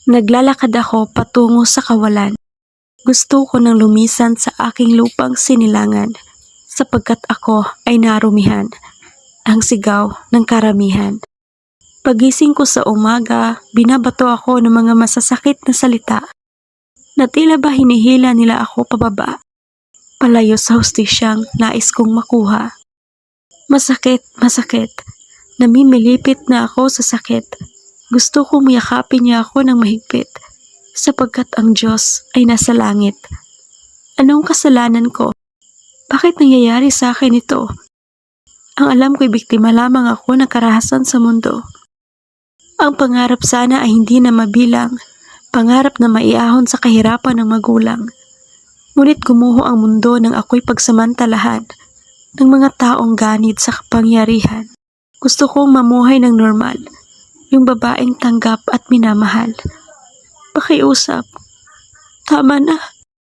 Naglalakad ako patungo sa kawalan. Gusto ko nang lumisan sa aking lupang sinilangan, sapagkat ako ay narumihan, ang sigaw ng karamihan. Pagising ko sa umaga, binabato ako ng mga masasakit na salita, na tila ba hinihila nila ako pababa, palayo sa hustisyang nais kong makuha. Masakit, masakit, namimilipit na ako sa sakit. Gusto kong yakapin niya ako ng mahigpit, sapagkat ang Diyos ay nasa langit. Anong kasalanan ko? Bakit nangyayari sa akin ito? Ang alam ko'y biktima lamang ako ng karahasan sa mundo. Ang pangarap sana ay hindi na mabilang, pangarap na maiahon sa kahirapan ng magulang. Ngunit gumuho ang mundo nang ako'y pagsamantalahan ng mga taong ganid sa kapangyarihan. Gusto kong mamuhay ng normal, yung babaeng tanggap at minamahal. Pakiusap, tama na.